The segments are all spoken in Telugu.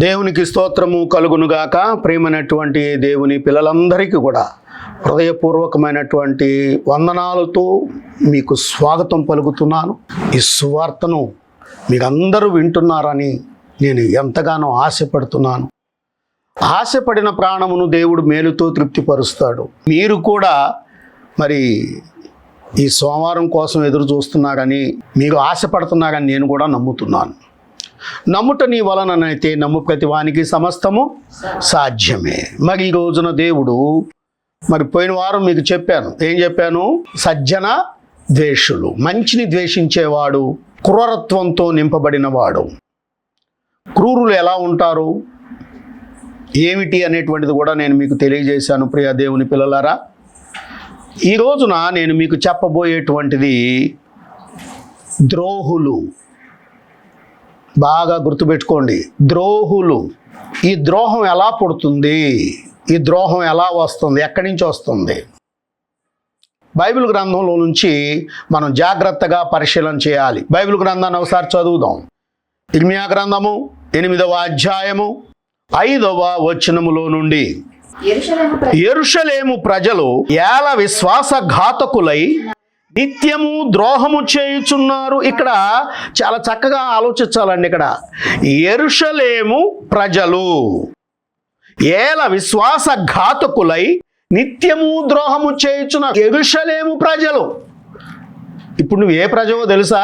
దేవునికి స్తోత్రము కలుగునుగాక. ప్రియమైనటువంటి దేవుని పిల్లలందరికీ కూడా హృదయపూర్వకమైనటువంటి వందనాలతో మీకు స్వాగతం పలుకుతున్నాను. ఈ సువార్తను మీరందరూ వింటున్నారని నేను ఎంతగానో ఆశపడుతున్నాను. ఆశపడిన ప్రాణమును దేవుడు మేలుతో తృప్తిపరుస్తాడు. మీరు కూడా మరి ఈ సోమవారం కోసం ఎదురు చూస్తున్నారని, మీరు ఆశపడుతున్నారని నేను కూడా నమ్ముతున్నాను. నమ్ముట నీ వలననైతే నమ్ము ప్రతి వానికి సమస్తము సాధ్యమే. మరి ఈ రోజున దేవుడు మరి పోయిన వారం మీకు చెప్పాను, ఏం చెప్పాను? సజ్జన ద్వేషులు, మంచిని ద్వేషించేవాడు క్రూరత్వంతో నింపబడినవాడు. క్రూరులు ఎలా ఉంటారు ఏమిటి అనేటువంటిది కూడా నేను మీకు తెలియజేశాను. ప్రియ దేవుని పిల్లలారా, ఈ రోజున నేను మీకు చెప్పబోయేటువంటిది ద్రోహులు. బాగా గుర్తుపెట్టుకోండి, ద్రోహులు. ఈ ద్రోహం ఎలా పుడుతుంది? ఈ ద్రోహం ఎలా వస్తుంది? ఎక్కడి నుంచి వస్తుంది? బైబిల్ గ్రంథంలో నుంచి మనం జాగ్రత్తగా పరిశీలన చేయాలి. బైబిల్ గ్రంథాన్ని ఒకసారి చదువుదాం. ఇర్మియా గ్రంథము 8వ అధ్యాయము 5వ వచనములో నుండి, యెరూషలేము ప్రజలు ఏల విశ్వాసఘాతకులై నిత్యము ద్రోహము చేయుచున్నారు. ఇక్కడ చాలా చక్కగా ఆలోచించాలండి. ఇక్కడ యెరూషలేము ప్రజలు ఏల విశ్వాసఘాతకులై నిత్యము ద్రోహము చేయుచున్నారు. యెరూషలేము ప్రజలు. ఇప్పుడు నువ్వు ఏ ప్రజవో తెలుసా?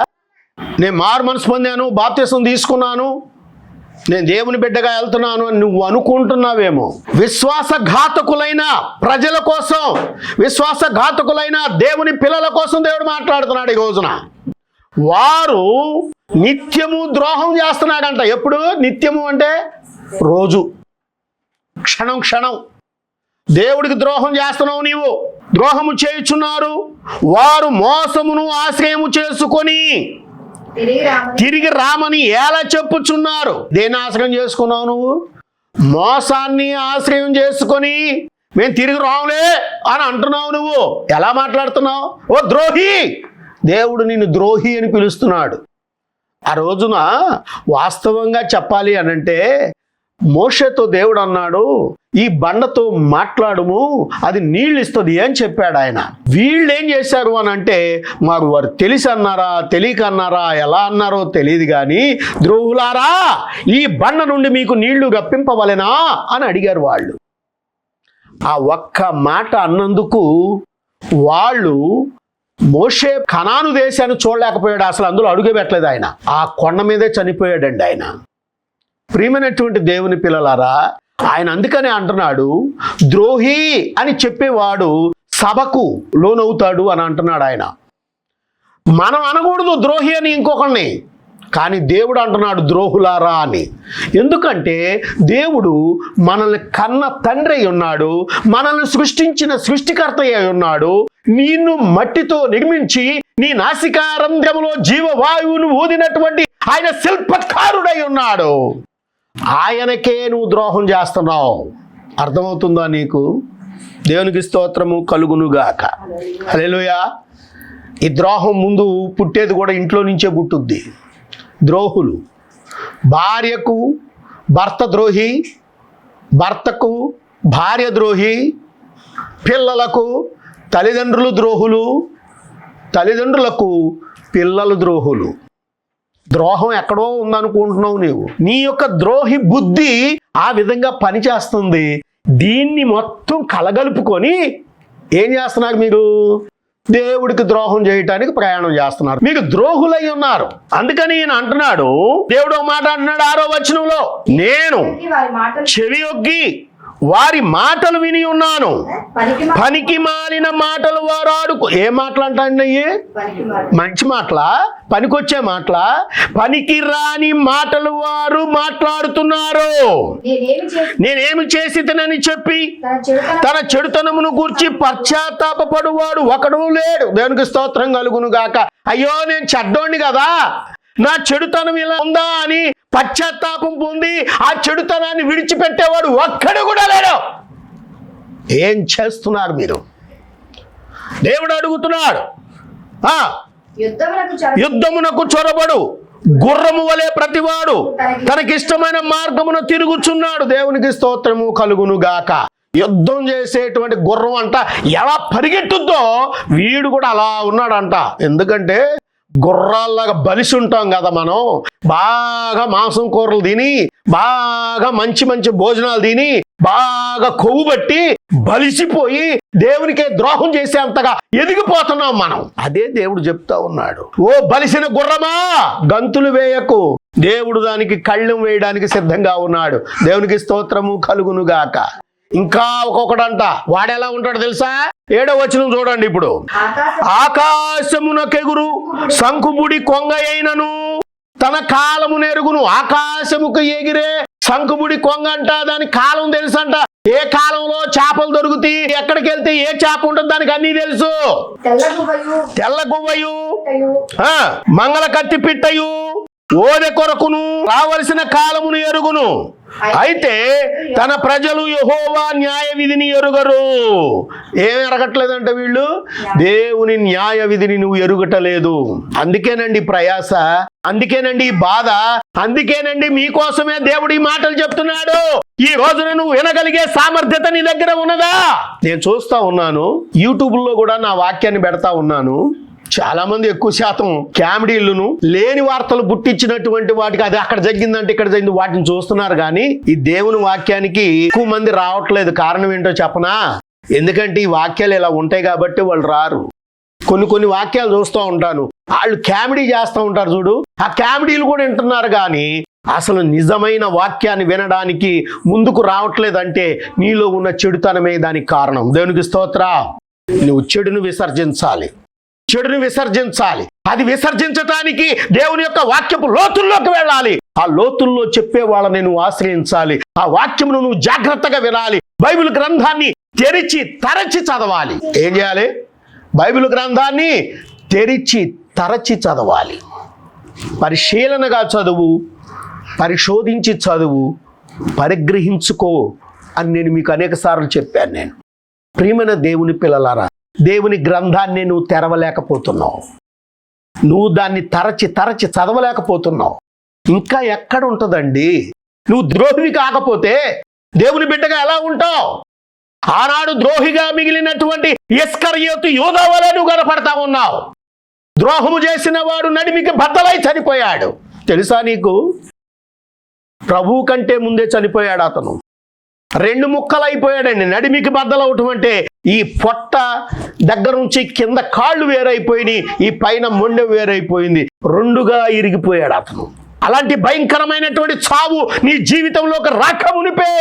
నేను మారు మనసు పొందాను, బాప్తిసం తీసుకున్నాను, నేను దేవుని బిడ్డగా వెళ్తున్నాను అని నువ్వు అనుకుంటున్నావేమో. విశ్వాసఘాతకులైన ప్రజల కోసం, విశ్వాసఘాతకులైన దేవుని పిల్లల కోసం దేవుడు మాట్లాడుతున్నాడు ఈ రోజున. వారు నిత్యము ద్రోహం చేస్తున్నాడంట. ఎప్పుడు? నిత్యము అంటే రోజు, క్షణం క్షణం దేవుడికి ద్రోహం చేస్తున్నావు నీవు. ద్రోహము చేయుచున్నారు. వారు మోసమును ఆశ్రయము చేసుకొని తిరిగి రామని ఎలా చెప్పుచున్నారు. దేన్ని ఆశ్రయం చేసుకున్నావు నువ్వు? మోసాన్ని ఆశ్రయం చేసుకొని మేము తిరిగి రాములే అని అంటున్నావు. నువ్వు ఎలా మాట్లాడుతున్నావు? ఓ ద్రోహి! దేవుడు నిన్ను ద్రోహి అని పిలుస్తున్నాడు. ఆ రోజున వాస్తవంగా చెప్పాలి అనంటే మోషేతో దేవుడు అన్నాడు, ఈ బండతో మాట్లాడుము, అది నీళ్ళు ఇస్తుంది అని చెప్పాడు ఆయన. వీళ్ళు ఏం చేశారు అని అంటే, మాకు వారు తెలిసి అన్నారా తెలియక అన్నారా ఎలా అన్నారో తెలియదు కానీ, ద్రోహులారా ఈ బండ నుండి మీకు నీళ్లు రప్పింపవలెనా అని అడిగారు వాళ్ళు. ఆ ఒక్క మాట అన్నందుకు వాళ్ళు మోషే కనాను దేశాన్ని చూడలేకపోయాడు. అసలు అందులో అడుగు పెట్టలేదు ఆయన. ఆ కొండ మీదే చనిపోయాడండి ఆయన. ప్రియమైనటువంటి దేవుని పిల్లలారా, ఆయన అందుకనే అంటున్నాడు, ద్రోహి అని చెప్పేవాడు సభకు లోనవుతాడు అని అంటున్నాడు ఆయన. మనం అనకూడదు ద్రోహి అని ఇంకొకరిని, కానీ దేవుడు అంటున్నాడు ద్రోహులారా అని. ఎందుకంటే దేవుడు మనల్ని కన్న తండ్రి అయి ఉన్నాడు, మనల్ని సృష్టించిన సృష్టికర్త అయి ఉన్నాడు. నిన్ను మట్టితో నిర్మించి నీ నాసికారంధ్రములో జీవవాయువును ఊదినటువంటి ఆయన శిల్పకారుడై ఉన్నాడు. ఆయనకే నువ్వు ద్రోహం చేస్తున్నావు. అర్థమవుతుందా నీకు? దేవునికి స్తోత్రము కలుగునుగాక. హల్లెలూయా. ఈ ద్రోహం ముందు పుట్టేది కూడా ఇంట్లో నుంచే పుట్టుద్ది. ద్రోహులు భార్యకు భర్త ద్రోహి, భర్తకు భార్య ద్రోహి, పిల్లలకు తల్లిదండ్రులు ద్రోహులు, తల్లిదండ్రులకు పిల్లలు ద్రోహులు. ద్రోహం ఎక్కడో ఉందనుకుంటున్నావు నీవు. నీ యొక్క ద్రోహి బుద్ధి ఆ విధంగా పనిచేస్తుంది. దీన్ని మొత్తం కలగలుపుకొని ఏం చేస్తున్నారు? మీరు దేవుడికి ద్రోహం చేయటానికి ప్రయాణం చేస్తున్నారు. మీకు ద్రోహులై ఉన్నారు. అందుకని ఈయన అంటున్నాడు, దేవుడు ఒక మాట అంటున్నాడు 6వ వచనంలో, నేను చెవి ఒగ్గి వారి మాటలు విని ఉన్నాను. పనికి మాలిన మాటలు వారు ఆడుకో. ఏ మాటలు అంటాయి? మంచి మాటలా? పనికొచ్చే మాటలా? పనికి రాని మాటలు వారు మాట్లాడుతున్నారు. నేనేమి చేసి తినని చెప్పి తన చెడుతనమును గూర్చి పశ్చాత్తాపపడువాడు ఒకడు లేడు. దేవునికి స్తోత్రం కలుగును గాక. అయ్యో నేను చెడ్డోణ్ణి కదా, నా చెడుతనం ఇలా ఉందా అని పశ్చాత్తాపం పొంది ఆ చెడుతనాన్ని విడిచిపెట్టేవాడు ఒక్కడు కూడా లేడు. ఏం చేస్తున్నారు మీరు? దేవుడు అడుగుతున్నాడు, యుద్ధమునకు చొరబడు గుర్రము వలె ప్రతివాడు తనకిష్టమైన మార్గమున తిరుగుచున్నాడు. దేవునికి స్తోత్రము కలుగును గాక. యుద్ధం చేసేటువంటి గుర్రం అంట ఎలా పరిగెట్టుద్దో వీడు కూడా అలా ఉన్నాడంట. ఎందుకంటే గుర్రాల్లాగా బలిసి ఉంటాం కదా మనం. బాగా మాంసం కూరలు తిని, బాగా మంచి మంచి భోజనాలు తిని, బాగా కొవ్వు బట్టి బలిసిపోయి దేవునికే ద్రోహం చేసేంతగా ఎదిగిపోతున్నాం మనం. అదే దేవుడు చెప్తా ఉన్నాడు, ఓ బలిసిన గుర్రమా గంతులు వేయకు, దేవుడు దానికి కళ్ళెం వేయడానికి సిద్ధంగా ఉన్నాడు. దేవునికి స్తోత్రము కలుగును గాక. ఇంకా ఒక్కొక్కడంట వాడెలా ఉంటాడు తెలుసా? 7వ వచనం చూడండి. ఇప్పుడు ఆకాశమునకెగురు శంకుబుడి కొంగ అయినను తన కాలము నెరుగును. ఆకాశముకు ఎగిరే శంకుబుడి కొంగ అంట, దాని కాలం తెలుసంట. ఏ కాలంలో చేపలు దొరుకుతాయి, ఎక్కడికి వెళ్తే ఏ చేప ఉంటుంది దానికి అన్ని తెలుసు. తెల్ల గువ్వయు, మంగళ కత్తి పిట్టయు, ఓదె కొరకును రావలసిన కాలమును ఎరుగును. అయితే తన ప్రజలు యెహోవా న్యాయ విధిని ఎరుగరు. ఏమి ఎరగట్లేదంటే వీళ్ళు దేవుని న్యాయ విధిని నువ్వు ఎరుగటలేదు. అందుకేనండి ప్రయాస, అందుకేనండి బాధ, అందుకేనండి మీకోసమే దేవుడు ఈ మాటలు చెప్తున్నాడు. ఈ రోజున నువ్వు వినగలిగే సామర్థ్యత నీ దగ్గర ఉన్నదా? నేను చూస్తా ఉన్నాను, యూట్యూబ్లో కూడా నా వాక్యాన్ని పెడతా ఉన్నాను. చాలా మంది ఎక్కువ శాతం కామెడీలను, లేని వార్తలు పుట్టించినటువంటి వాటికి అది అక్కడ జరిగిందంటే ఇక్కడ జరిగింది వాటిని చూస్తున్నారు. కానీ ఈ దేవుని వాక్యానికి ఎక్కువ మంది రావట్లేదు. కారణం ఏంటో చెప్పనా? ఎందుకంటే ఈ వాక్యాలు ఇలా ఉంటాయి కాబట్టి వాళ్ళు రారు. కొన్ని వాక్యాలు చూస్తూ ఉంటాను, వాళ్ళు కామెడీ చేస్తూ ఉంటారు చూడు, ఆ కామెడీలు కూడా వింటున్నారు. కానీ అసలు నిజమైన వాక్యాన్ని వినడానికి ముందుకు రావట్లేదంటే నీలో ఉన్న చెడుతనమే దానికి కారణం. దేవునికి స్తోత్ర. నువ్వు చెడును విసర్జించాలి, చెడును విసర్జించాలి. అది విసర్జించటానికి దేవుని యొక్క వాక్యపు లోతుల్లోకి వెళ్ళాలి. ఆ లోతుల్లో చెప్పే వాళ్ళని నువ్వు ఆశ్రయించాలి. ఆ వాక్యమును నువ్వు జాగ్రత్తగా వినాలి. బైబిల్ గ్రంథాన్ని తెరిచి తరచి చదవాలి. ఏం చేయాలి? బైబిల్ గ్రంథాన్ని తెరిచి తరచి చదవాలి. పరిశీలనగా చదువు, పరిశోధించి చదువు, పరిగ్రహించుకో అని నేను మీకు అనేక సార్లు చెప్పాను. నేను ప్రియమైన దేవుని పిల్లలారా, దేవుని గ్రంథాన్ని నువ్వు తెరవలేకపోతున్నావు, నువ్వు దాన్ని తరచి చదవలేకపోతున్నావు. ఇంకా ఎక్కడ ఉంటుందండి? నువ్వు ద్రోహివి కాకపోతే దేవుని బిడ్డగా ఎలా ఉంటావు? ఆనాడు ద్రోహిగా మిగిలినటువంటి ఇస్కరియోతు యూదా వలె నువ్వు కనపడతా ఉన్నావు. ద్రోహము చేసిన వాడు నడిమికి బద్దలై చనిపోయాడు. తెలుసా నీకు? ప్రభువు కంటే ముందే చనిపోయాడు అతను. 2 ముక్కలైపోయాడండి. నడిమికి బద్దలవటం అంటే ఈ పొట్ట దగ్గర నుంచి కింద కాళ్ళు వేరైపోయినాయి, ఈ పైన మొండె వేరైపోయింది, 2గా ఇరిగిపోయాడు అతను. అలాంటి భయంకరమైనటువంటి చావు నీ జీవితంలోకి రాకమునిపే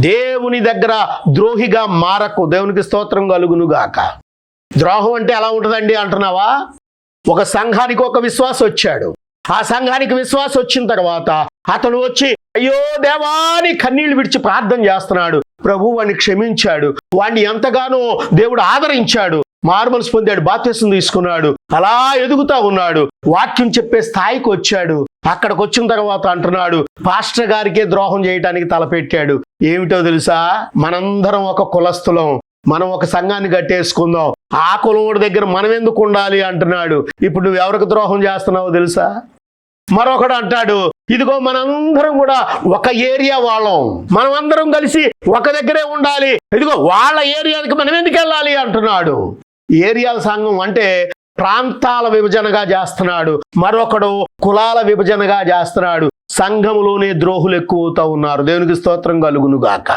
దేవుని దగ్గర ద్రోహిగా మారకు. దేవునికి స్తోత్రం కలుగును గాక. ద్రోహం అంటే ఎలా ఉంటుందండి అంటున్నావా? ఒక సంఘానికి ఒక విశ్వాసం వచ్చాడు. ఆ సంఘానికి విశ్వాసం వచ్చిన తర్వాత అతను వచ్చి అయ్యో దేవాని కన్నీళ్లు విడిచి ప్రార్థన చేస్తున్నాడు. ప్రభు వాడిని క్షమించాడు, వాడిని ఎంతగానో దేవుడు ఆదరించాడు, మారుమనసు పొందాడు, బాప్తిసం తీసుకున్నాడు, అలా ఎదుగుతా ఉన్నాడు, వాక్యం చెప్పే స్థాయికి వచ్చాడు. అక్కడికి వచ్చిన తర్వాత అంటున్నాడు, పాస్టర్ గారికే ద్రోహం చేయడానికి తలపెట్టాడు. ఏమిటో తెలుసా? మనందరం ఒక కులస్తులం, మనం ఒక సంఘాన్ని కట్టేసుకుందాం, ఆ కులముడి దగ్గర మనం ఎందుకు ఉండాలి అంటున్నాడు. ఇప్పుడు నువ్వు ఎవరికి ద్రోహం చేస్తున్నావో తెలుసా? మరొకడు అంటాడు, ఇదిగో మనందరం కూడా ఒక ఏరియా వాళ్ళం, మనమందరం కలిసి ఒక దగ్గరే ఉండాలి, ఇదిగో వాళ్ళ ఏరియాకి మనం ఎందుకు వెళ్ళాలి అంటున్నాడు. ఏరియాల సంఘం అంటే ప్రాంతాల విభజనగా చేస్తున్నాడు. మరొకడు కులాల విభజనగా చేస్తున్నాడు. సంఘములోనే ద్రోహులు ఎక్కువ అవుతా ఉన్నారు. దేవునికి స్తోత్రం కలుగును గాక.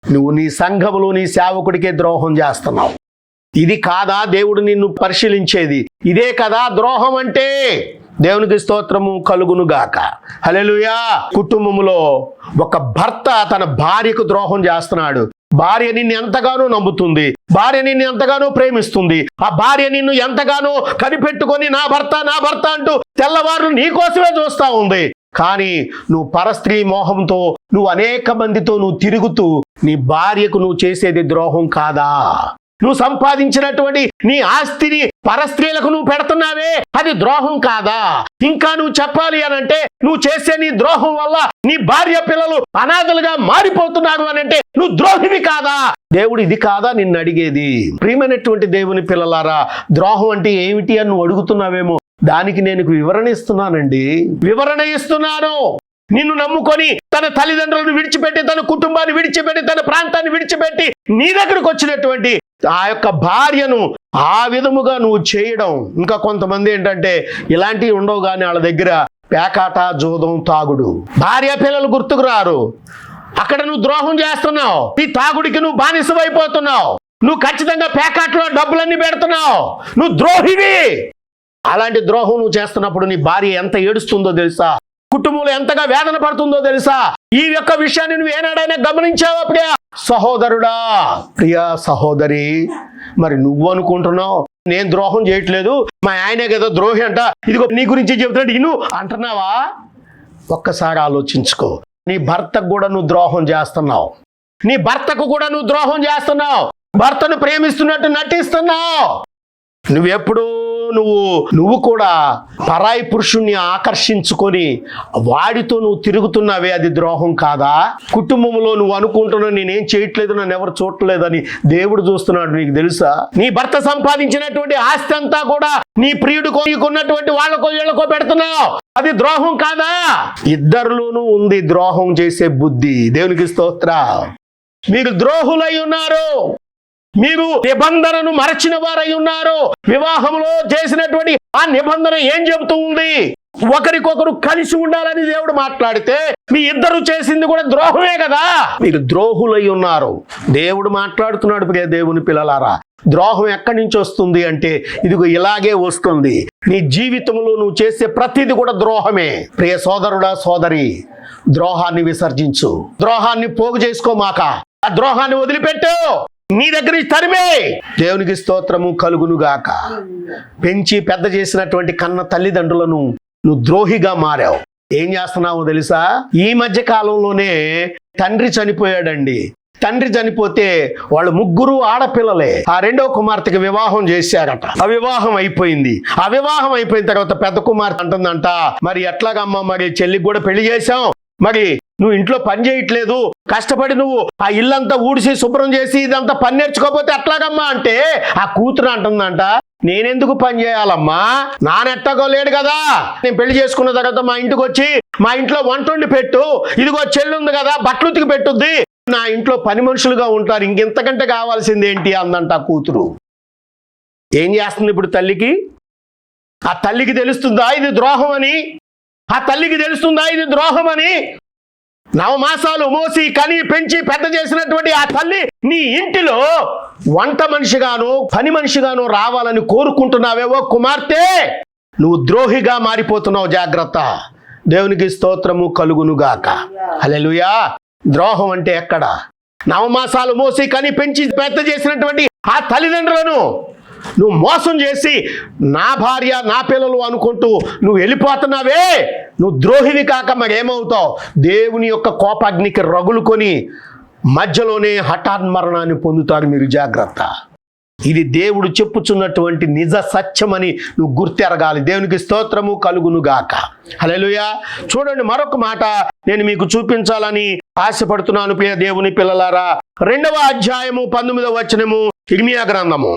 నువ్వు నీ సంఘములో నీ సేవకుడికే ద్రోహం చేస్తున్నావు. ఇది కాదా దేవుడు నిన్ను పరిశీలించేది? ఇదే కదా ద్రోహం అంటే? దేవునికి స్తోత్రము కలుగును గాక. హల్లెలూయా. కుటుంబములో ఒక భర్త తన భార్యకు ద్రోహం చేస్తున్నాడు. భార్య నిన్ను ఎంతగానో నమ్ముతుంది, భార్య నిన్ను ఎంతగానో ప్రేమిస్తుంది, ఆ భార్య నిన్ను ఎంతగానో కనిపెట్టుకొని నా భర్త అంటూ తెల్లవారు నీ కోసమే చూస్తా ఉంది. కానీ నువ్వు పరస్త్రీ మోహంతో నువ్వు అనేక మందితో నువ్వు తిరుగుతూ నీ భార్యకు నువ్వు చేసేది ద్రోహం కాదా? నువ్వు సంపాదించినటువంటి నీ ఆస్తిని పరస్త్రీలకు నువ్వు పెడుతున్నావే, అది ద్రోహం కాదా? ఇంకా నువ్వు చెప్పాలి అనంటే నువ్వు చేసే నీ ద్రోహం వల్ల నీ భార్య పిల్లలు అనాథలుగా మారిపోతున్నారు అనంటే నువ్వు ద్రోహివి కాదా? దేవుడు ఇది కాదా నిన్ను అడిగేది? ప్రియమైనటువంటి దేవుని పిల్లలారా, ద్రోహం అంటే ఏమిటి అని నువ్వు అడుగుతున్నావేమో. దానికి నేను వివరణ ఇస్తున్నానండి, వివరణ ఇస్తున్నాను. నిన్ను నమ్ముకొని తన తల్లిదండ్రులను విడిచిపెట్టి, తన కుటుంబాన్ని విడిచిపెట్టి, తన ప్రాంతాన్ని విడిచిపెట్టి నీ దగ్గరకు వచ్చినటువంటి ఆ యొక్క భార్యను ఆ విధముగా నువ్వు చేయడం. ఇంకా కొంతమంది ఏంటంటే ఇలాంటివి ఉండవు కానీ వాళ్ళ దగ్గర పేకాట, జూదం, తాగుడు, భార్య పిల్లలు గుర్తుకు రారు. అక్కడ నువ్వు ద్రోహం చేస్తున్నావు. ఈ తాగుడికి నువ్వు బానిసమైపోతున్నావు. నువ్వు ఖచ్చితంగా పేకాట్లో డబ్బులన్నీ పెడుతున్నావు. నువ్వు ద్రోహివి. అలాంటి ద్రోహం నువ్వు చేస్తున్నప్పుడు నీ భార్య ఎంత ఏడుస్తుందో తెలుసా? కుటుంబంలో ఎంతగా వేదన పడుతుందో తెలుసా? ఈ యొక్క విషయాన్ని నువ్వు ఏనాడైనా గమనించావా ప్రియ సహోదరుడా, ప్రియా సహోదరి? మరి నువ్వు అనుకుంటున్నావు నేను ద్రోహం చేయట్లేదు, మా ఆయనే కదా ద్రోహి అంట, ఇదిగో నీ గురించి చెబుతున్నాడు ఇను అంటున్నావా? ఒక్కసారి ఆలోచించుకో. నీ భర్తకు కూడా నువ్వు ద్రోహం చేస్తున్నావు. నీ భర్తకు కూడా నువ్వు ద్రోహం చేస్తున్నావు. భర్తను ప్రేమిస్తున్నట్టు నటిస్తున్నావు. నువ్వెప్పుడు నువ్వు కూడా పరాయి పురుషుణ్ణి ఆకర్షించుకొని వాడితో నువ్వు తిరుగుతున్నావే, అది ద్రోహం కాదా? కుటుంబంలో నువ్వు అనుకుంటున్నావు నేనేం చేయట్లేదు, నన్ను ఎవరు చూడలేదని దేవుడు చూస్తున్నాడు. నీకు తెలుసా? నీ భర్త సంపాదించినటువంటి ఆస్తి అంతా కూడా నీ ప్రియుడు కొన్నటువంటి వాళ్ళకో వీళ్ళకో పెడుతున్నావు. అది ద్రోహం కాదా? ఇద్దరిలోనూ ఉంది ద్రోహం చేసే బుద్ధి. దేవునికి స్తోత్రం. మీరు ద్రోహులై ఉన్నారు. మీరు నిబంధనను మరచిన వారై ఉన్నారు. వివాహంలో చేసినటువంటి ఆ నిబంధన ఏం చెబుతూ ఉంది? ఒకరికొకరు కలిసి ఉండాలని దేవుడు మాట్లాడితే మీ ఇద్దరు చేసింది కూడా ద్రోహమే కదా. మీరు ద్రోహులై ఉన్నారు. దేవుడు మాట్లాడుతున్నాడు. ప్రియ దేవుని పిల్లలారా, ద్రోహం ఎక్కడి నుంచి వస్తుంది అంటే ఇదిగో ఇలాగే వస్తుంది. నీ జీవితంలో నువ్వు చేసే ప్రతిది కూడా ద్రోహమే. ప్రియ సోదరుడా, సోదరి, ద్రోహాన్ని విసర్జించు. ద్రోహాన్ని పోగు చేసుకోమాక. ఆ ద్రోహాన్ని వదిలిపెట్టు. నీ దగ్గర తరిమే. దేవునికి స్తోత్రము కలుగునుగాక. పెంచి పెద్ద చేసినటువంటి కన్న తల్లిదండ్రులను నువ్వు ద్రోహిగా మారావు. ఏం చేస్తున్నావో తెలుసా? ఈ మధ్య కాలంలోనే తండ్రి చనిపోయాడండి. తండ్రి చనిపోతే వాళ్ళు ముగ్గురు ఆడపిల్లలే. ఆ రెండో కుమార్తెకి వివాహం చేశారట. ఆ వివాహం అయిపోయింది. ఆ వివాహం అయిపోయిన తర్వాత పెద్ద కుమార్తె అంటుందంట, మరి ఎట్లాగమ్మా, మరి చెల్లికి కూడా పెళ్లి చేశాం, మరి నువ్వు ఇంట్లో పని చేయట్లేదు, కష్టపడి నువ్వు ఆ ఇల్లంతా ఊడిసి శుభ్రం చేసి ఇదంతా పని నేర్చుకోకపోతే ఎట్లాగమ్మా అంటే ఆ కూతురు అంటుందంట, నేనెందుకు పని చేయాలమ్మా, నానెట్టగో లేడు కదా, నేను పెళ్లి చేసుకున్న తర్వాత మా ఇంటికి వచ్చి మా ఇంట్లో వంట వండి పెట్టు, ఇదిగో చెల్లుంది కదా బట్టలు ఉతికి పెట్టుద్ది, నా ఇంట్లో పని మనుషులుగా ఉంటారు, ఇంకెంతకంటే కావాల్సింది ఏంటి అందంట ఆ కూతురు. ఏం చేస్తుంది ఇప్పుడు తల్లికి? ఆ తల్లికి తెలుస్తుందా ఇది ద్రోహం అని? ఆ తల్లికి తెలుస్తుందా ఇది ద్రోహం అని? నవమాసాలు మోసి కని పెంచి పెద్ద చేసినటువంటి ఆ తల్లి నీ ఇంటిలో వంట మనిషిగాను పని మనిషిగాను రావాలని కోరుకుంటున్నావేవో కుమార్తె, నువ్వు ద్రోహిగా మారిపోతున్నావు. జాగ్రత్త. దేవునికి స్తోత్రము కలుగునుగాక. హల్లెలూయా. ద్రోహం అంటే ఎక్కడ? నవమాసాలు మోసి కని పెంచి పెద్ద చేసినటువంటి ఆ తల్లిదండ్రులను నువ్వు మోసం చేసి నా భార్య నా పిల్లలు అనుకుంటూ నువ్వు వెళ్ళిపోతున్నావే, నువ్వు ద్రోహివి కాక మరేమవుతావు? దేవుని యొక్క కోపాగ్నికి రగులుకొని మధ్యలోనే హఠాన్మరణాన్ని పొందుతారు మీరు. జాగ్రత్త. ఇది దేవుడు చెప్పుచున్నటువంటి నిజ సత్యమని నువ్వు గుర్తెరగాలి. దేవునికి స్తోత్రము కలుగునుగాక. హల్లెలూయా. చూడండి, మరొక మాట నేను మీకు చూపించాలని ఆశపడుతున్నాను ప్రియ దేవుని పిల్లలారా. 2వ అధ్యాయము 19వ వచనము ఇర్మియా గ్రంథము.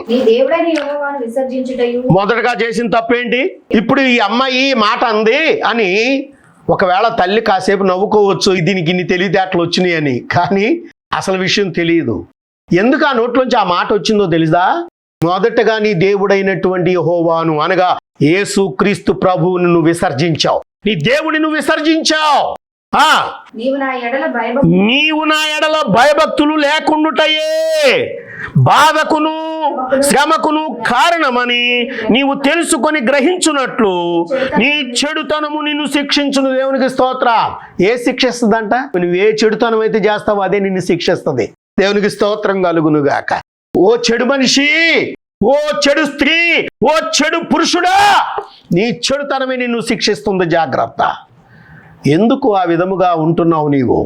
మొదటగా చేసిన తప్పేంటి? ఇప్పుడు ఈ అమ్మాయి మాట అంది అని ఒకవేళ తల్లి కాసేపు నవ్వుకోవచ్చు, దీనికి ఇన్ని తెలివితేటలు వచ్చినాయి అని. కానీ అసలు విషయం తెలియదు. ఎందుకు ఆ నోట్లోంచి ఆ మాట వచ్చిందో తెలుసా? మొదటగా నీ దేవుడైనటువంటి యెహోవాను అనగా యేసు క్రీస్తు ప్రభువును నువ్వు విసర్జించావు. నీ దేవుడిని నువ్వు విసర్జించావు. నీవు నా ఎడల భయభక్తులు లేకుండుటయే బాధకును శ్రమకును కారణమని నీవు తెలుసుకొని గ్రహించున్నట్లు నీ చెడుతనము నిన్ను శిక్షించును. దేవునికి స్తోత్రం. ఏ శిక్షిస్తుందంట? నువ్వు ఏ చెడుతనం అయితే చేస్తావో అదే నిన్ను శిక్షిస్తుంది. దేవునికి స్తోత్రం కలుగునుగాక. ఓ చెడు మనిషి, ఓ చెడు స్త్రీ, ఓ చెడు పురుషుడా, నీ చెడుతనమే నిన్ను శిక్షిస్తుంది. జాగ్రత్త. ఎందుకు ఆ విధముగా ఉంటున్నావు? నీవు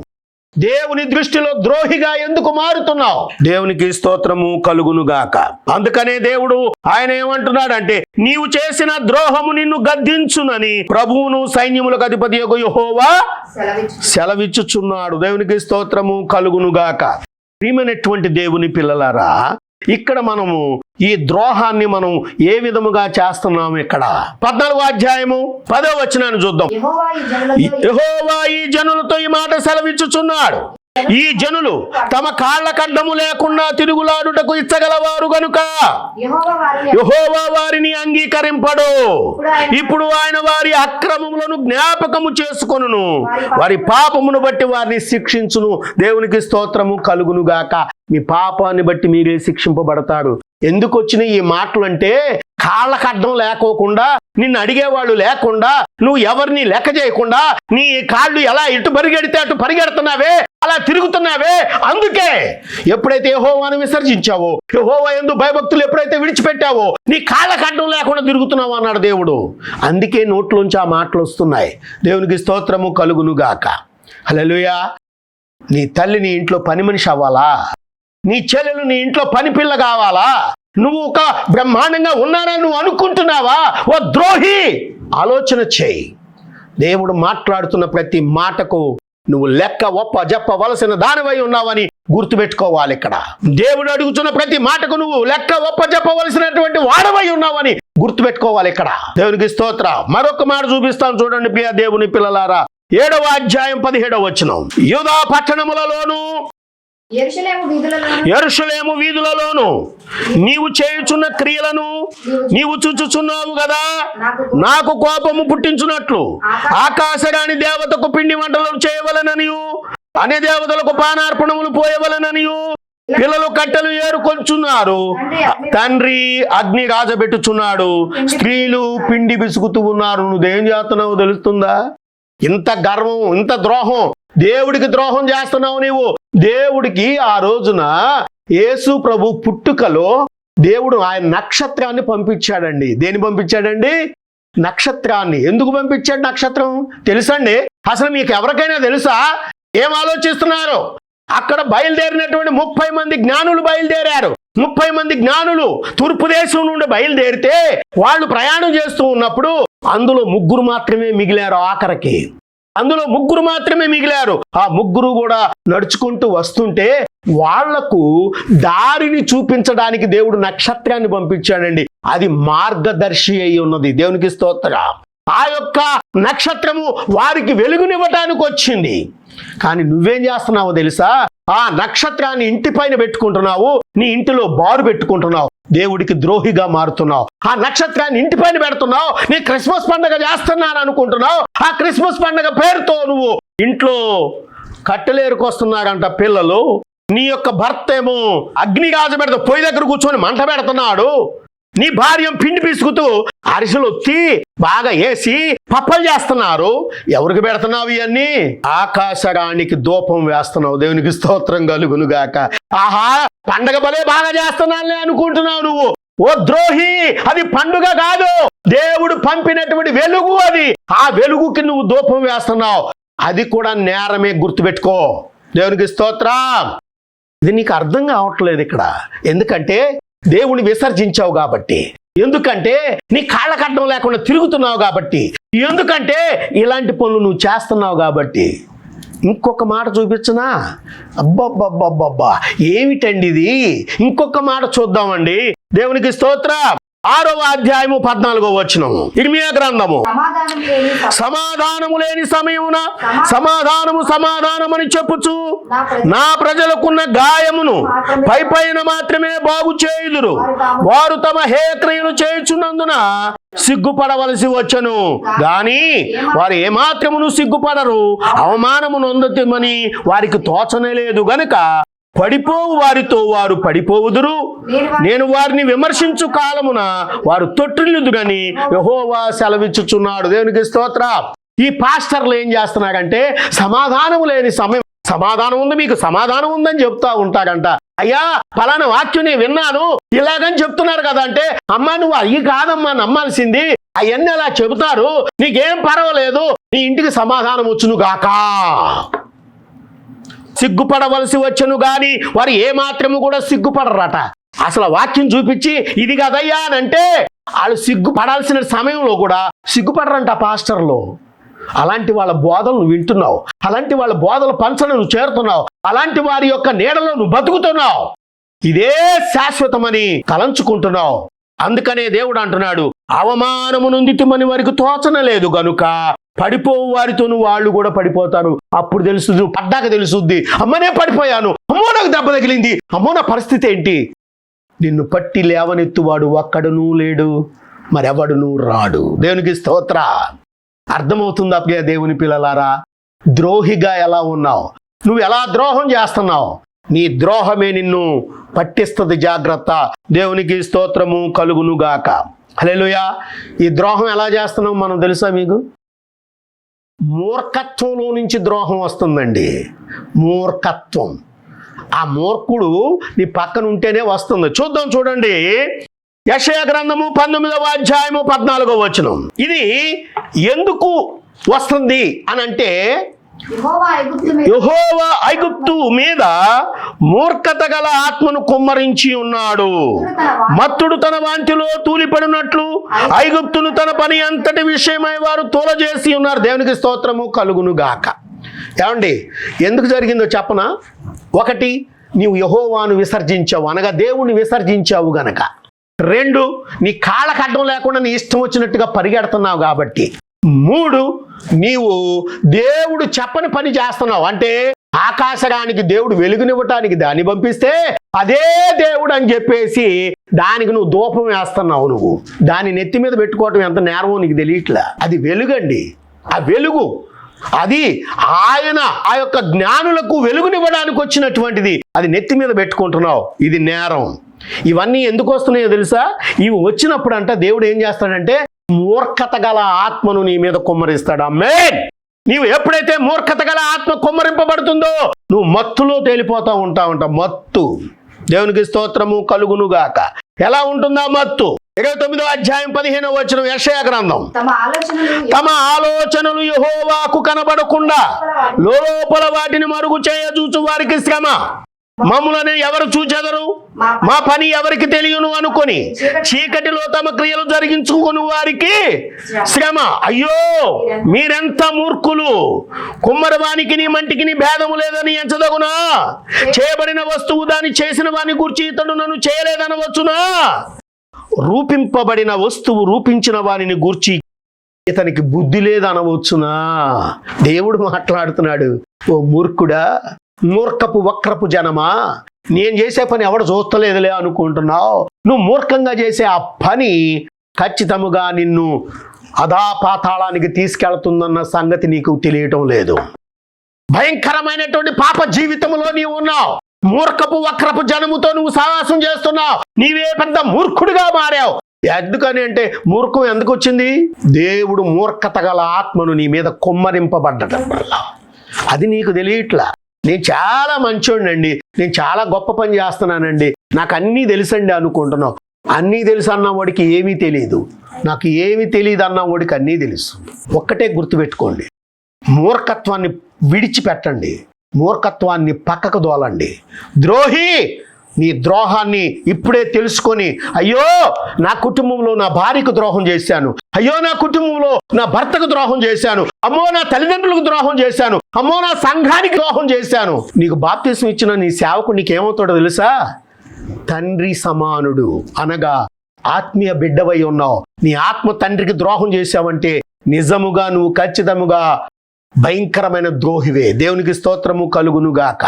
దేవుని దృష్టిలో ద్రోహిగా ఎందుకు మారుతున్నావు? దేవునికి స్తోత్రము కలుగునుగాక. అందుకనే దేవుడు ఆయన ఏమంటున్నాడంటే, నీవు చేసిన ద్రోహము నిన్ను గద్దించునని ప్రభువును సైన్యములకు అధిపతి యెహోవా సెలవిచ్చుచున్నాడు. దేవునికి స్తోత్రము కలుగునుగాక. ప్రియమైనటువంటి దేవుని పిల్లలారా, ఇక్కడ మనము ఈ ద్రోహాన్ని మనం ఏ విధముగా చేస్తున్నాము? ఇక్కడ 14వ అధ్యాయము 10వ వచనాన్ని చూద్దాం. యెహోవా ఈ జనులతో ఈ మాట సెలవిచ్చుచున్నాడు, ఈ జనులు తమ కాళ్ల కడ్డము లేకుండా తిరుగులాడుటకు ఇచ్చగలవారు గనుక యెహోవా వారిని అంగీకరింపడు. ఇప్పుడు ఆయన వారి అక్రమములను జ్ఞాపకము చేసుకొనును, వారి పాపమును బట్టి వారిని శిక్షించును. దేవునికి స్తోత్రము కలుగును గాక. మీ పాపాన్ని బట్టి మీరే శిక్షింపబడతారు. ఎందుకు వచ్చిన ఈ మాటలు అంటే, కాళ్ళకు అడ్డం లేకోకుండా, నిన్ను అడిగేవాళ్ళు లేకుండా, నువ్వు ఎవరిని లెక్క చేయకుండా, నీ కాళ్ళు ఎలా ఇటు పరిగెడితే అటు పరిగెడుతున్నావే, అలా తిరుగుతున్నావే. అందుకే ఎప్పుడైతే యెహోవాను విసర్జించావో, యెహోవా యందు భయభక్తులు ఎప్పుడైతే విడిచిపెట్టావో, నీ కాళ్ళకు అడ్డం లేకుండా తిరుగుతున్నావు అన్నాడు దేవుడు. అందుకే నోట్లోంచి ఆ మాటలు వస్తున్నాయి. దేవునికి స్తోత్రము కలుగును గాక. హల్లెలూయా. నీ తల్లి నీ ఇంట్లో పని మనిషి అవ్వాలా? నీ చెల్లెలు నీ ఇంట్లో పని పిల్ల కావాలా? నువ్వు ఒక బ్రహ్మాండంగా ఉన్నానని నువ్వు అనుకుంటున్నావా? ఓ ద్రోహి, ఆలోచన చేయి. దేవుడు మాట్లాడుతున్న ప్రతి మాటకు నువ్వు లెక్క ఒప్ప చెప్పవలసిన దానివై ఉన్నావని గుర్తుపెట్టుకోవాలి. ఇక్కడ దేవుడు అడుగుతున్న ప్రతి మాటకు నువ్వు లెక్క ఒప్ప చెప్పవలసినటువంటి వాడవై ఉన్నావని గుర్తుపెట్టుకోవాలి. ఇక్కడ దేవునికి స్తోత్ర. మరొక మాట చూపిస్తాను చూడండి ప్రియ దేవుని పిల్లలారా. 7వ అధ్యాయం 17వ వచనం. యూదా పట్టణములలోను యెరూషలేము వీధులలోను నీవు చేయుచున్న క్రియలను నీవు చూచుచున్నావు కదా, నాకు కోపము పుట్టించున్నట్లు ఆకాశరాణి దేవతకు పిండి వంటలు చేయవలెననియు, అనే దేవతలకు పానార్పణములు పోయవలెననియు పిల్లలు కట్టెలు ఏరుకొంచున్నారు, తండ్రి అగ్ని రాజబెట్టుచున్నాడు, స్త్రీలు పిండి బిసుకుతూ ఉన్నారు. నువ్వేం చేస్తున్నావు తెలుస్తుందా? ఇంత గర్వం, ఇంత ద్రోహం, దేవుడికి ద్రోహం చేస్తున్నావు నీవు. దేవుడికి ఆ రోజున యేసు ప్రభు పుట్టుకలో దేవుడు ఆయన నక్షత్రాన్ని పంపించాడండి. దేని పంపించాడండి? నక్షత్రాన్ని. ఎందుకు పంపించాడు నక్షత్రం తెలుసండి? అసలు మీకు ఎవరికైనా తెలుసా? ఏం ఆలోచిస్తున్నారు? అక్కడ బయలుదేరినటువంటి 30 మంది జ్ఞానులు బయలుదేరారు. 30 మంది జ్ఞానులు తూర్పు దేశం నుండి బయలుదేరితే వాళ్ళు ప్రయాణం చేస్తూ ఉన్నప్పుడు అందులో 3 మాత్రమే మిగిలారు. ఆఖరికి అందులో 3 మాత్రమే మిగిలారు. ఆ 3 కూడా నడుచుకుంటూ వస్తుంటే వాళ్లకు దారిని చూపించడానికి దేవుడు నక్షత్రాన్ని పంపించాడండి. అది మార్గదర్శి అయి ఉన్నది. దేవునికి స్తోత్రం. ఆ యొక్క నక్షత్రము వారికి వెలుగునివ్వటానికి వచ్చింది. కానీ నువ్వేం చేస్తున్నావో తెలుసా? ఆ నక్షత్రాన్ని ఇంటి పైన పెట్టుకుంటున్నావు, నీ ఇంటిలో బారు పెట్టుకుంటున్నావు, దేవుడికి ద్రోహిగా మారుతున్నావు. ఆ నక్షత్రాన్ని ఇంటి పైన పెడుతున్నావు, నీ క్రిస్మస్ పండుగ చేస్తున్నాను అనుకుంటున్నావు. ఆ క్రిస్మస్ పండుగ పేరుతో నువ్వు ఇంట్లో కట్టెలేరుకొస్తున్నారంట పిల్లలు. నీ యొక్క భర్త ఏమో అగ్ని రాజబెడతా పొయ్యి దగ్గర కూర్చొని మంట పెడుతున్నాడు. నీ భార్య పిండి పిసుకుతూ అరిసెలు ఒత్తి బాగా వేసి పప్పలు చేస్తున్నారు. ఎవరికి పెడుతున్నావు ఇవన్నీ? ఆకాశరానికి ధూపం వేస్తున్నావు. దేవునికి స్తోత్రం కలుగును గాక. ఆహా, పండగ భలే బాగా చేస్తున్నానులే అనుకుంటున్నావు నువ్వు. ఓ ద్రోహి, అది పండుగ కాదు, దేవుడు పంపినటువంటి వెలుగు. అది ఆ వెలుగుకి నువ్వు ధూపం వేస్తున్నావు. అది కూడా నేరమే, గుర్తుపెట్టుకో. దేవునికి స్తోత్రం. ఇది నీకు అర్థం కావట్లేదు ఇక్కడ. ఎందుకంటే దేవుని విసర్జించావు కాబట్టి, ఎందుకంటే నీ కాళ్ళ కట్టడం లేకుండా తిరుగుతున్నావు కాబట్టి, ఎందుకంటే ఇలాంటి పనులు నువ్వు చేస్తున్నావు కాబట్టి. ఇంకొక మాట చూపించనా? అబ్బబ్బబ్బబ్బబ్బా, ఏమిటండి ఇది? ఇంకొక మాట చూద్దామండి. దేవునికి స్తోత్రం. 6వ అధ్యాయము 14వ వచనము. ఇర్మియా గ్రంథము. సమాధానము లేని సమయమున సమాధానమని చెప్పుచు నా ప్రజలకున్న గాయమును పైపైన మాత్రమే బాగు చేయుదురు. వారు తమ హేక్రియలు చేయుచున్నందున సిగ్గుపడవలసి వచ్చను గాని వారు ఏమాత్రమును సిగ్గుపడరు. అవమానము నొందమని వారికి తోచనే లేదు గనుక పడిపోవు వారితో వారు పడిపోవుదురు. నేను వారిని విమర్శించు కాలమున వారు తొట్టిల్లుదురని యెహోవా సెలవిచ్చుచున్నాడు. దేవునికి స్తోత్రం. ఈ పాస్టర్లు ఏం చేస్తున్నారంటే, సమాధానం లేని సమయం, సమాధానం ఉంది, మీకు సమాధానం ఉందని చెప్తా ఉంటారంట. అయ్యా పలానా వాక్యం నేను విన్నాను ఇలాగని చెప్తున్నారు కదా అంటే, అమ్మా నువ్వు అయ్యి కాదమ్మా నమ్మాల్సింది, అవన్నీ అలా చెబుతారు, నీకేం పర్వాలేదు, నీ ఇంటికి సమాధానం వచ్చును గాక. సిగ్గుపడవలసి వచ్చను గాని వారు ఏమాత్రము కూడా సిగ్గుపడరట. అసలు వాక్యం చూపించి ఇది కదయ్యా అని అంటే వాళ్ళు సిగ్గుపడాల్సిన సమయంలో కూడా సిగ్గుపడరంట పాస్టర్లు. అలాంటి వాళ్ళ బోధలు నువ్వు వింటున్నావు, అలాంటి వాళ్ళ బోధల పంచను నువ్వు చేరుతున్నావు, అలాంటి వారి యొక్క నీడలో నువ్వు బతుకుతున్నావు. ఇదే శాశ్వతమని తలంచుకుంటున్నావు. అందుకనే దేవుడు అంటున్నాడు, అవమానము నొందితిమని వారికి తోచనలేదు గనుక పడిపోవు వారితోనూ వాళ్ళు కూడా పడిపోతారు. అప్పుడు తెలుస్తుంది, పడ్డాక తెలుస్తుంది, అమ్మనే పడిపోయాను, అమ్మో నాకు దెబ్బ తగిలింది, అమ్మో నా పరిస్థితి ఏంటి. నిన్ను పట్టి లేవనెత్తువాడు ఒక్కడునూ లేడు, మరెవడునూ రాడు. దేవునికి స్తోత్ర. అర్థమవుతుందా ప్రియ దేవుని పిల్లలారా? ద్రోహిగా ఎలా ఉన్నావు, నువ్వు ఎలా ద్రోహం చేస్తున్నావు, నీ ద్రోహమే నిన్ను పట్టిస్తుంది. జాగ్రత్త. దేవునికి స్తోత్రము కలుగునుగాక. హల్లెలూయా. ఈ ద్రోహం ఎలా చేస్తున్నావు మనం తెలుసా మీకు? మూర్ఖత్వంలో నుంచి ద్రోహం వస్తుందండి. మూర్ఖత్వం. ఆ మూర్ఖుడు నీ పక్కన ఉంటేనే వస్తుంది. చూద్దాం, చూడండి. యెషయా గ్రంథము 19వ అధ్యాయము 14వ వచనం. ఇది ఎందుకు వస్తుంది అని అంటే, యెహోవా ఐగుప్తు మీద మూర్ఖత గల ఆత్మను కుమ్మరించి ఉన్నాడు. మత్తుడు తన వాంతిలో తూలిపడినట్లు ఐగుప్తును తన పని అంతటి విషయమై వారు తూలజేసి ఉన్నారు. దేవునికి స్తోత్రము కలుగును గాక. ఏమండి, ఎందుకు జరిగిందో చెప్పనా? ఒకటి, నీవు యెహోవాను విసర్జించావు, అనగా దేవుణ్ణి విసర్జించావు గనక. 2, నీ కాళ్ళకు అడ్డం లేకుండా నీ ఇష్టం వచ్చినట్టుగా పరిగెడుతున్నావు కాబట్టి. 3, నీవు దేవుడు చెప్పని పని చేస్తున్నావు. అంటే ఆకాశరానికి దేవుడు వెలుగునివ్వటానికి దాన్ని పంపిస్తే అదే దేవుడు అని చెప్పేసి దానికి నువ్వు ధూపం వేస్తున్నావు. నువ్వు దాన్ని నెత్తి మీద పెట్టుకోవటం ఎంత నేరమో నీకు తెలియట్లా. అది వెలుగండి. ఆ వెలుగు అది ఆయన ఆ యొక్క జ్ఞానులకు వెలుగునివ్వడానికి వచ్చినటువంటిది. అది నెత్తి మీద పెట్టుకుంటున్నావు. ఇది నేరం. ఇవన్నీ ఎందుకు వస్తున్నాయో తెలుసా? ఇవి వచ్చినప్పుడు అంట దేవుడు ఏం చేస్తాడంటే మూర్ఖత గల ఆత్మను నీ మీద కుమ్మరిస్తాడు. ఆమేన్. నీవు ఎప్పుడైతే మూర్ఖత గల ఆత్మ కుమ్మరింపబడుతుందో నువ్వు మత్తులో తేలిపోతా ఉంటావు. మత్తు. దేవునికి స్తోత్రము కలుగునుగాక. ఎలా ఉంటుందా మత్తు? 29వ అధ్యాయం 15వ వచనం యెషయా గ్రంథం. తమ ఆలోచనలు యెహోవాకు కనబడకుండా లోపల వాటిని మరుగు చేయజూచు వారికి శ్రమ. మమ్ములను ఎవరు చూచెదరు, మా పని ఎవరికి తెలియను అనుకొని చీకటిలో తమ క్రియలు జరిగించుకుని వారికి శ్రమ. అయ్యో, మీరెంత మూర్ఖులు! కుమ్మరవానికి నీ మంటికి నీ భేదము లేదని ఎంచదగునా? చేయబడిన వస్తువు దాన్ని చేసిన వాని గురించి ఇతడు నన్ను చేయలేదనవచ్చునా? రూపింపబడిన వస్తువు రూపించిన వానిని గూర్చి ఇతనికి బుద్ధి లేదనవచ్చునా? దేవుడు మాట్లాడుతున్నాడు. ఓ మూర్ఖుడా, మూర్ఖపు వక్రపు జనమా, నేను చేసే పని ఎవడు చూస్తలేదులే అనుకుంటున్నావు. నువ్వు మూర్ఖంగా చేసే ఆ పని ఖచ్చితముగా నిన్ను అధాపాతాళానికి తీసుకెళ్తుందన్న సంగతి నీకు తెలియటం లేదు. భయంకరమైనటువంటి పాప జీవితంలో నీవు ఉన్నావు. మూర్ఖపు వక్రపు జనముతో నువ్వు సహవాసం చేస్తున్నావు. నీవే పెద్ద మూర్ఖుడిగా మారావు. ఎందుకని అంటే మూర్ఖం ఎందుకు వచ్చింది? దేవుడు మూర్ఖత గల ఆత్మను నీ మీద కుమ్మరింపబడ్డటం వల్ల. అది నీకు తెలియట్లా. నేను చాలా మంచోడినండి, నేను చాలా గొప్ప పని చేస్తున్నానండి, నాకు అన్నీ తెలుసండి అనుకుంటున్నావు. అన్నీ తెలుసు అన్నవాడికి ఏమీ తెలియదు. నాకు ఏమీ తెలియదు అన్నవాడికి అన్నీ తెలుసు. ఒక్కటే గుర్తుపెట్టుకోండి, మూర్ఖత్వాన్ని విడిచిపెట్టండి, మూర్ఖత్వాన్ని పక్కకు దోలండి. ద్రోహి, నీ ద్రోహాన్ని ఇప్పుడే తెలుసుకొని, అయ్యో నా కుటుంబంలో నా భార్యకు ద్రోహం చేశాను, అయ్యో నా కుటుంబంలో నా భర్తకు ద్రోహం చేశాను, అమ్మో నా తల్లిదండ్రులకు ద్రోహం చేశాను, అమ్మో నా సంఘానికి ద్రోహం చేశాను. నీకు బాప్తిసం ఇచ్చిన నీ సేవకుడు నీకేమవుతాడో తెలుసా? తండ్రి సమానుడు, అనగా ఆత్మీయ బిడ్డవై ఉన్నావు. నీ ఆత్మ తండ్రికి ద్రోహం చేశావంటే నిజముగా నువ్వు ఖచ్చితముగా భయంకరమైన ద్రోహివే. దేవునికి స్తోత్రము కలుగునుగాక.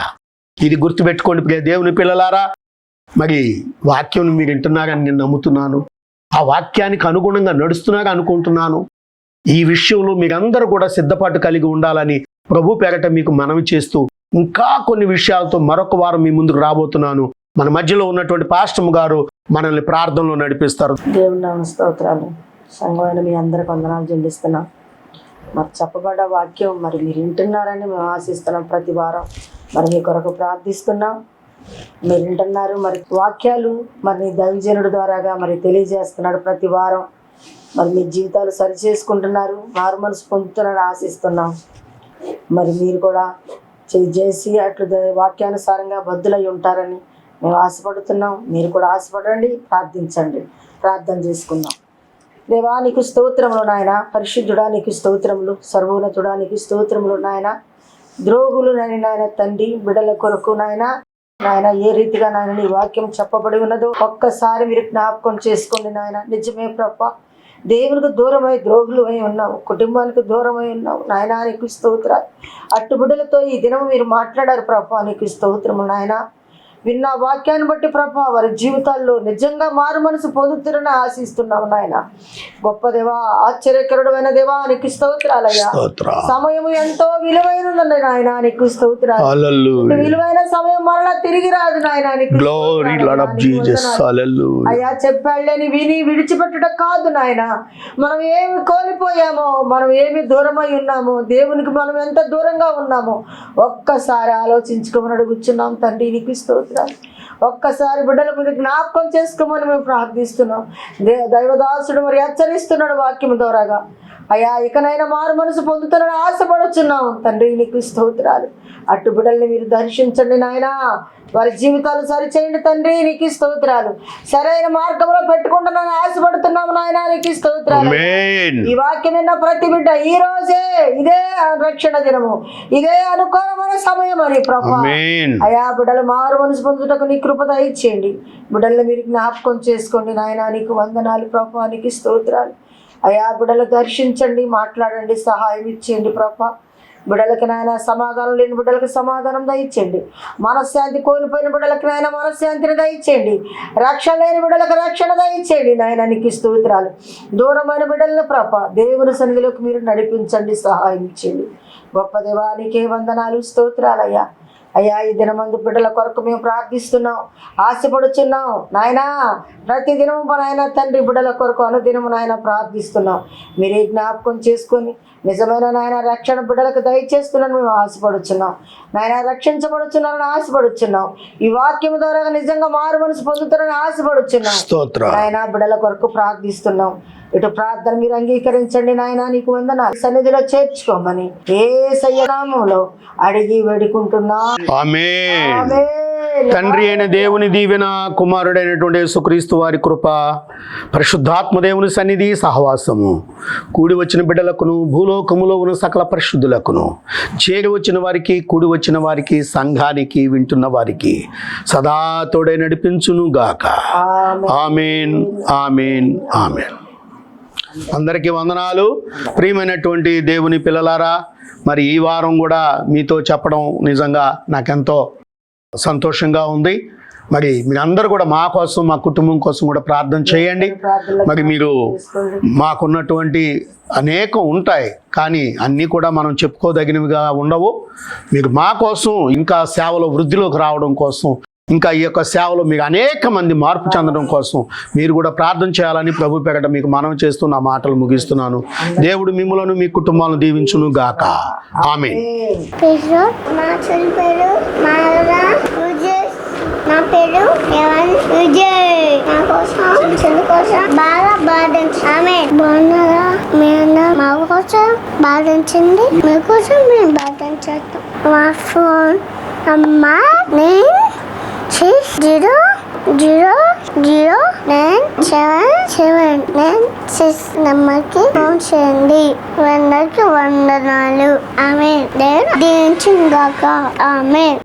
ఇది గుర్తుపెట్టుకోండి ప్రియ దేవుని పిల్లలారా. మరి వాక్యం మీరు వింటున్నారని నేను నమ్ముతున్నాను. ఆ వాక్యానికి అనుగుణంగా నడుస్తున్నాగా అనుకుంటున్నాను. ఈ విషయంలో మీరందరూ కూడా సిద్ధపాటు కలిగి ఉండాలని ప్రభు పేరట మీకు మనవి చేస్తూ ఇంకా కొన్ని విషయాలతో మరొక వారం మీ ముందుకు రాబోతున్నాను. మన మధ్యలో ఉన్నటువంటి పాస్టర్ గారు మనల్ని ప్రార్థనలో నడిపిస్తారు. దేవుని నామ స్తోత్రాలు. సంఘమైన మీ అందరికి వందనాలు చెల్లిస్తున్నాం. మరి చెప్పబడ్డ వాక్యం మరి మీరు వింటున్నారని మేము ఆశిస్తున్నాం. ప్రతి వారం మరి మీ కొరకు ప్రార్థిస్తున్నాం. మీరు వింటున్నారు. మరి వాక్యాలు మరి దైవజనుడి ద్వారాగా మరి తెలియజేస్తున్నాడు. ప్రతి వారం మరి మీ జీవితాలు సరి చేసుకుంటున్నారు, మారు మనసు పొందుతున్నారని ఆశిస్తున్నాం. మరి మీరు కూడా చేసి అట్లు వాక్యానుసారంగా బద్దులై ఉంటారని మేము ఆశపడుతున్నాం. మీరు కూడా ఆశపడండి, ప్రార్థించండి. ప్రార్థన చేసుకుందాం. దేవానికి స్తోత్రములు నాయన, పరిశుద్ధుడానికి స్తోత్రములు, సర్వోన్నతుడానికి స్తోత్రములు నాయన. ద్రోగులు నాయన తండ్రి బిడ్డల కొరకు నాయన నాయన ఏ రీతిగా నాయన నీ వాక్యం చెప్పబడి ఉన్నదో ఒక్కసారి మీరు జ్ఞాపకం చేసుకోండి నాయన. నిజమే ప్రభా, దేవునికి దూరమై ద్రోహులమై ఉన్నాము, కుటుంబానికి దూరమై ఉన్నాము నాయన. నీకు స్తోత్రాలు. అట్టుబిడ్డలతో ఈ దినం మీరు మాట్లాడారు ప్రభా, నీకు స్తోత్రము నాయన. విన్న వాక్యాన్ని బట్టి ప్రభా వారి జీవితాల్లో నిజంగా మారు మనసు పొందుతురని ఆశిస్తున్నాము నాయన. గొప్ప దేవా, ఆశ్చర్యకరుడమైన దేవా, నీకు స్తోత్రాలయ్యా. సమయం ఎంతో విలువైనదండి నాయన, నీకు స్తోత్రాలు. విలువైన సమయం మరలా తిరిగి రాదు నాయన, నీకు అయ్యా. చెప్పాళ్ళని విని విడిచిపెట్టడం కాదు నాయన. మనం ఏమి కోల్పోయామో, మనం ఏమి దూరమై ఉన్నామో, దేవునికి మనం ఎంత దూరంగా ఉన్నామో ఒక్కసారి ఆలోచించుకోమని అడుగుచున్నాం తండ్రి, నీకు స్తోత్రాలు. ఒక్కసారి బిడ్డలు మీరు జ్ఞాపకం చేసుకోమని మేము ప్రార్థిస్తున్నాం. దైవదాసుడు మరి హెచ్చరిస్తున్నాడు వాక్యం ద్వారాగా. అయ్యా, ఇకనైనా మారు మనసు పొందుతానని ఆశపడుచున్నాం తండ్రి, నీకు స్తోత్రాలు. అటు బిడ్డల్ని మీరు దర్శించండి నాయన. వారి జీవితాలు సరిచేయండి తండ్రి, నీకు స్తోత్రాలు. సరైన మార్గంలో పెట్టుకుంటున్నాను ఆశపడుతున్నాము నాయన, నీకు స్తోత్రాలు. ఈ వాక్యం విన్న ప్రతి బిడ్డ ఈ రోజే ఇదే రక్షణ దినము, ఇదే అనుకూలమైన సమయం అని ప్రభా. అయా బిడ్డలు మారు మనసు పొందుటకు నీ కృప దయచేయండి. బిడ్డల్ని మీరు జ్ఞాపకం చేసుకోండి నాయన, నీకు వందనాలు ప్రభా, నీకు స్తోత్రాలు. అయా బిడ్డలు దర్శించండి, మాట్లాడండి, సహాయం ఇచ్చేయండి ప్రభా. బిడ్డలకి నాయన సమాధానం లేని బిడ్డలకు సమాధానం దయచేయండి. మనశ్శాంతి కోల్పోయిన బిడ్డలకి నాయన మనశ్శాంతిని దయచేయండి. రక్షణ లేని బిడ్డలకు రక్షణ దయచేయండి నాయన, నీకు స్తోత్రాలు. దూరమైన బిడ్డలను ప్రభా దేవుని సన్నిధిలోకి మీరు నడిపించండి, సహాయం ఇచ్చేయండి. గొప్ప దేవానికే వందనాలు, స్తోత్రాలయ్యా. అయ్యా, ఈ దినమందు బిడ్డల కొరకు మేము ప్రార్థిస్తున్నాం, ఆశపడుచున్నాం నాయన. ప్రతి దినము నాయన తండ్రి బిడ్డల కొరకు అనుదినము నాయన ప్రార్థిస్తున్నాం. మీరే జ్ఞాపకం చేసుకొని నిజమైన నాయన రక్షణ బిడ్డలకు దయచేస్తున్నాను మేము ఆశపడుచున్నాం నాయన. రక్షించబడుచున్నారని ఆశపడుచున్నాం. ఈ వాక్యం ద్వారా నిజంగా మారు మనసు పొందుతారని ఆశపడుచున్నాం నాయన. బిడ్డల కొరకు ప్రార్థిస్తున్నాం. ఇటు ప్రార్థన మీరు అంగీకరించండి నాయన, నీకు వందనాలు. సన్నిధిలో చేర్చుకోమని యేసయ్య నామములో అడిగి వేడుకుంటున్నా, ఆమేన్. తండ్రి అయిన దేవుని దీవెన, కుమారుడైనటువంటి యేసుక్రీస్తు వారి కృప, పరిశుద్ధాత్మ దేవుని సన్నిధి సహవాసము కూడి వచ్చిన బిడ్డలకును, భూలోకములో ఉన్న సకల పరిశుద్ధులకును, చేరి వచ్చిన వారికి, కూడి వచ్చిన వారికి, సంఘానికి, వింటున్న వారికి సదా తోడై నడిపించును గాక. ఆమేన్, ఆమేన్, ఆమేన్. అందరికీ వందనాలు. ప్రియమైనటువంటి దేవుని పిల్లలారా, మరి ఈ వారం కూడా మీతో చెప్పడం నిజంగా నాకెంతో సంతోషంగా ఉంది. మరి మీరందరూ కూడా మా కోసం, మా కుటుంబం కోసం కూడా ప్రార్థన చేయండి. మరి మీరు మాకున్నటువంటి అనేకం ఉంటాయి, కానీ అన్నీ కూడా మనం చెప్పుకోదగినవిగా ఉండవు. మీరు మా కోసం ఇంకా సేవలో వృద్ధిలోకి రావడం కోసం, ఇంకా ఈ యొక్క సేవలో మీకు అనేక మంది మార్పు చెందడం కోసం మీరు కూడా ప్రార్థన చేయాలని ప్రభు పేరట మీకు మనవి చేస్తూ నా మాటలు ముగిస్తున్నాను. దేవుడు మిమ్మలను, మీ కుటుంబాలను దీవించును గాక. ఆమేన్. నా పేరు యవన్ విజయ్. నా కోసం చెల్లి కోసం బాగా బాధించండి. బాగున్నారా? మీరు మా కోసం బాధించండి, మీకోసం మేము బాధించేస్తాం. మా ఫోన్ నంబర్ 9600097796 నెంబర్కి ఫోన్ చేయండి. అందరికి వందనాలు. ఆమేన్. దేవుడు దీవించును గాక. ఆమేన్.